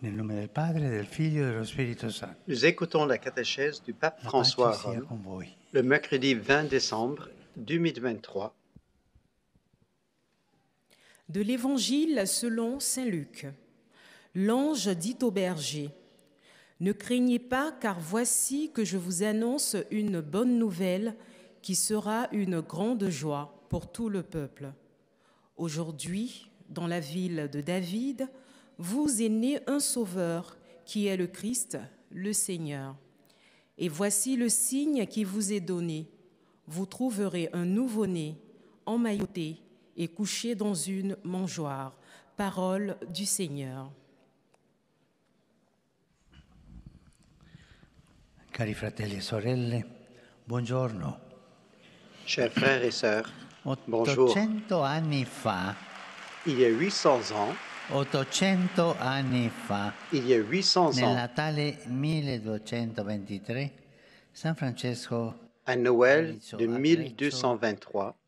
Nel nome del Padre, del Figlio e dello Spirito Santo. Nous écoutons la catéchèse du pape La François à pace sia Rome, con voi. le mercredi 20 décembre 2023. De l'Évangile selon saint Luc. L'ange dit au berger, « Ne craignez pas, car voici que je vous annonce une bonne nouvelle qui sera une grande joie pour tout le peuple. Aujourd'hui, dans la ville de David, vous est né un sauveur qui est le Christ, le Seigneur. Et voici le signe qui vous est donné. Vous trouverez un nouveau-né, emmailloté et couché dans une mangeoire. » Parole du Seigneur. Cari fratelli e sorelle, buongiorno. Chers frères et sœurs, bonjour. 800 anni fa, Il y a 800 ans, 800 anni fa, il y a 800 nel ans, Natale 1223, San Francesco à Noël de 1223,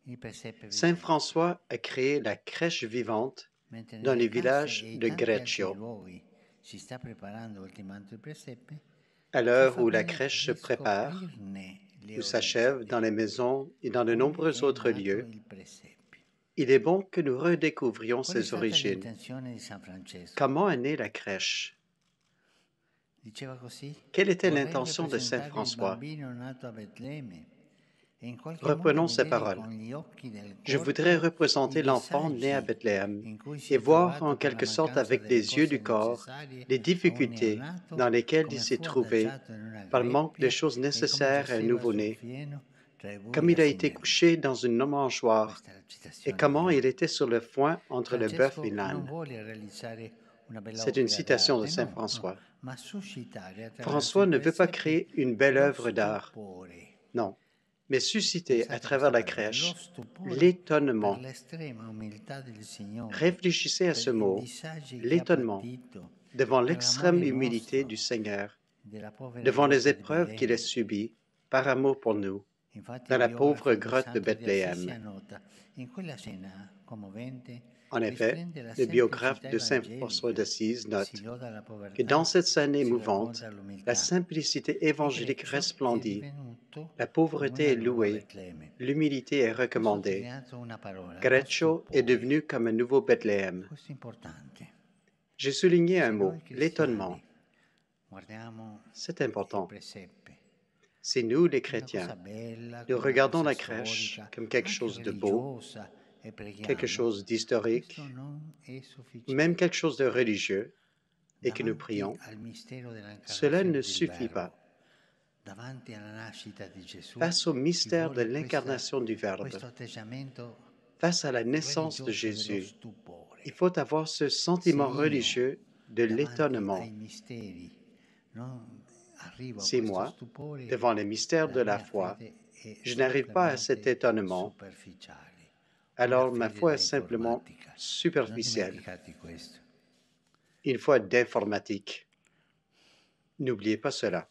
Saint François a créé la crèche vivante dans le village de Greccio. À l'heure où la crèche se prépare, ou s'achève dans les maisons et dans de nombreux autres lieux, il est bon que nous redécouvrions ses origines. Comment est née la crèche? Quelle était l'intention de Saint François? Reprenons ces paroles. Je voudrais représenter l'enfant né à Bethléem et voir en quelque sorte avec les yeux du corps les difficultés dans lesquelles il s'est trouvé par le manque de choses nécessaires à un nouveau-né, comme il a été couché dans une mangeoire et comment il était sur le foin entre le bœuf et l'âne. C'est une citation de Saint François. François ne veut pas créer une belle œuvre d'art, non, mais susciter à travers la crèche l'étonnement. Réfléchissez à ce mot, l'étonnement, devant l'extrême humilité du Seigneur, devant les épreuves qu'il a subies par amour pour nous, dans la pauvre grotte de Bethléem. En effet, le biographe de Saint François d'Assise note que dans cette scène émouvante, la simplicité évangélique resplendit, la pauvreté est louée, l'humilité est recommandée. Greccio est devenu comme un nouveau Bethléem. J'ai souligné un mot, l'étonnement. C'est important. C'est nous, les chrétiens. Nous regardons la crèche comme quelque chose de beau, quelque chose d'historique, ou même quelque chose de religieux, et que nous prions. Cela ne suffit pas. Face au mystère de l'incarnation du Verbe, face à la naissance de Jésus, il faut avoir ce sentiment religieux de l'étonnement. Si moi, devant les mystères de la foi, je n'arrive pas à cet étonnement, alors ma foi est simplement superficielle. Une foi d'informatique. N'oubliez pas cela.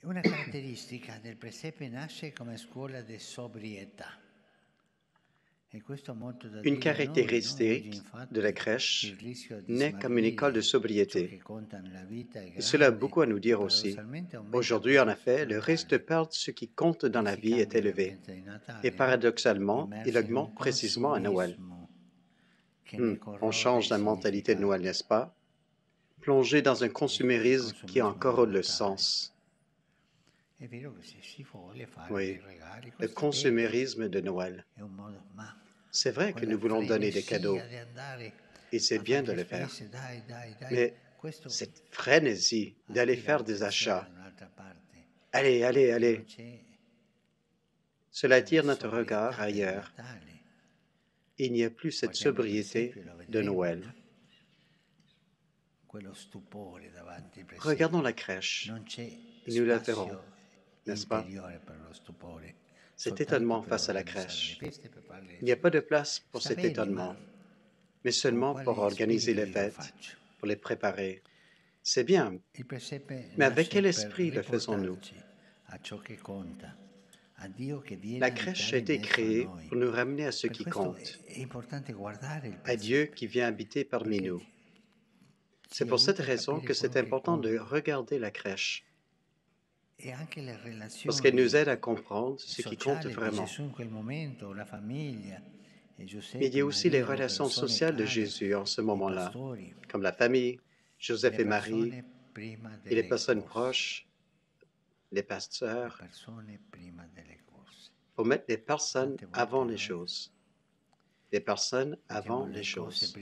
Una caratteristica del presepe nasce come scuola di sobrietà. Une caractéristique de la crèche naît comme une école de sobriété. Et cela a beaucoup à nous dire aussi. Aujourd'hui, en effet, le risque de perdre ce qui compte dans la vie est élevé. Et paradoxalement, il augmente précisément à Noël. On change la mentalité de Noël, n'est-ce pas? Plongé dans un consumérisme qui a encore le sens. Oui, le consumérisme de Noël. C'est vrai que nous voulons donner des cadeaux, et c'est bien de le faire. Mais cette frénésie d'aller faire des achats, allez, allez, allez, cela attire notre regard ailleurs. Il n'y a plus cette sobriété de Noël. Regardons la crèche, et nous la verrons, n'est-ce pas? Cet étonnement face à la crèche. Il n'y a pas de place pour cet étonnement, mais seulement pour organiser les fêtes, pour les préparer. C'est bien, mais avec quel esprit le faisons-nous? La crèche a été créée pour nous ramener à ce qui compte, à Dieu qui vient habiter parmi nous. C'est pour cette raison que c'est important de regarder la crèche, parce qu'elle nous aide à comprendre ce qui compte vraiment. Mais il y a aussi les relations sociales de Jésus en ce moment-là, comme la famille, Joseph et Marie, et les personnes proches, les pasteurs. Il faut mettre les personnes avant les choses. Les personnes avant les choses.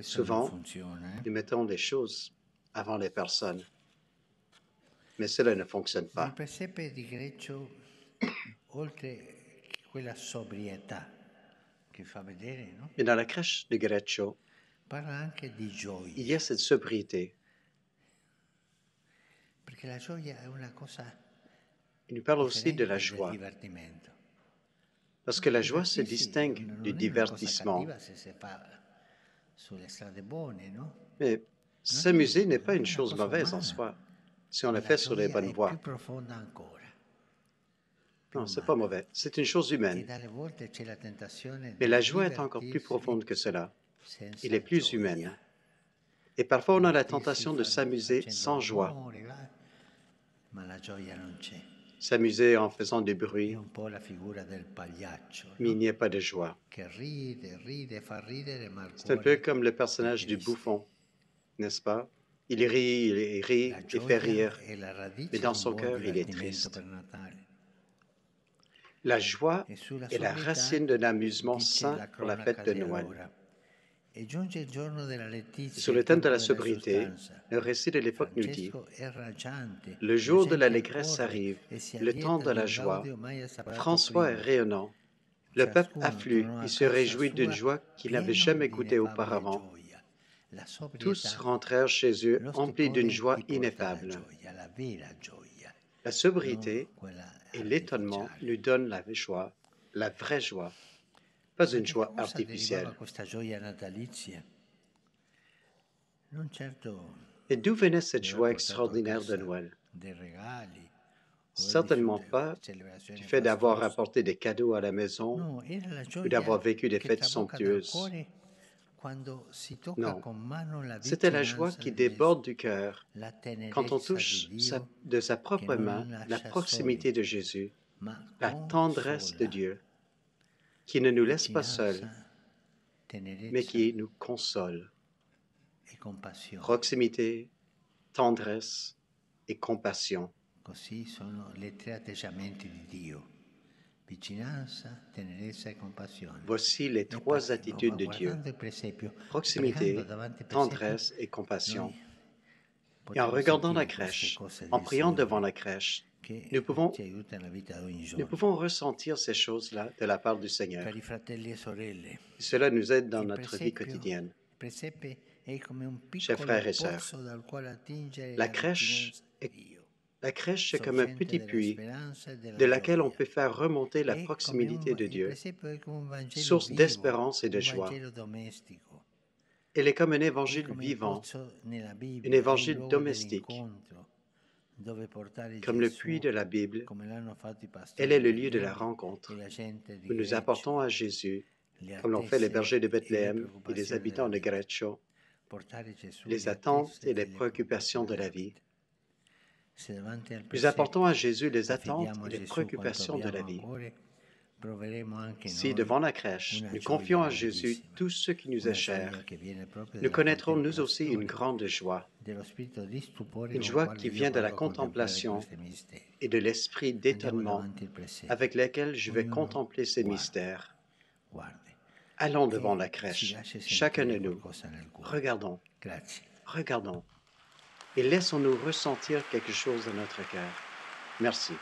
Souvent, nous mettons les choses avant les personnes. Mais cela ne fonctionne pas. Et dans la crèche de Greccio, il y a cette sobriété. Il nous parle aussi de la joie. Parce que la joie se distingue du divertissement. Mais s'amuser n'est pas une chose mauvaise en soi, si on le fait sur les bonnes voies. Non, ce n'est pas mauvais. C'est une chose humaine. Mais la joie est encore plus profonde que cela. Elle est plus humaine. Et parfois, on a la tentation de s'amuser sans joie. S'amuser en faisant du bruit, mais il n'y a pas de joie. C'est un peu comme le personnage du bouffon, n'est-ce pas? Il rit et fait rire, mais dans son cœur, il est triste. La joie est la racine de l'amusement sain pour la fête de Noël. Sur le thème de la sobriété, le récit de l'époque nous dit « Le jour de l'allégresse arrive, le temps de la joie. François est rayonnant. Le peuple afflue et se réjouit d'une joie qu'il n'avait jamais goûtée auparavant. Tous rentrèrent chez eux emplis d'une joie ineffable. » La sobriété et l'étonnement nous donnent la joie, la vraie joie, pas une joie artificielle. Et d'où venait cette joie extraordinaire de Noël? Certainement pas du fait d'avoir apporté des cadeaux à la maison ou d'avoir vécu des fêtes somptueuses. Non, c'était la joie qui déborde du cœur quand on touche de sa propre main la proximité de Jésus, la tendresse de Dieu, qui ne nous laisse pas seuls, mais qui nous console. Proximité, tendresse et compassion. Voici les trois attitudes de Dieu: proximité, tendresse et compassion. Et en regardant la crèche, en priant devant la crèche, nous pouvons ressentir ces choses-là de la part du Seigneur. Et cela nous aide dans notre vie quotidienne. Chers frères et sœurs, la crèche, c'est comme un petit puits de laquelle on peut faire remonter la proximité de Dieu, source d'espérance et de joie. Elle est comme un évangile vivant, un évangile domestique. Comme le puits de la Bible, elle est le lieu de la rencontre, où nous apportons à Jésus, comme l'ont fait les bergers de Bethléem et les habitants de Greccio, les attentes et les préoccupations de la vie. Nous apportons à Jésus les attentes et les préoccupations de la vie. Si, devant la crèche, nous confions à Jésus tout ce qui nous est cher, nous connaîtrons nous aussi une grande joie, une joie qui vient de la contemplation et de l'esprit d'étonnement avec lequel je vais contempler ces mystères. Allons devant la crèche, chacun de nous. Regardons, regardons, et laissons-nous ressentir quelque chose dans notre cœur. Merci.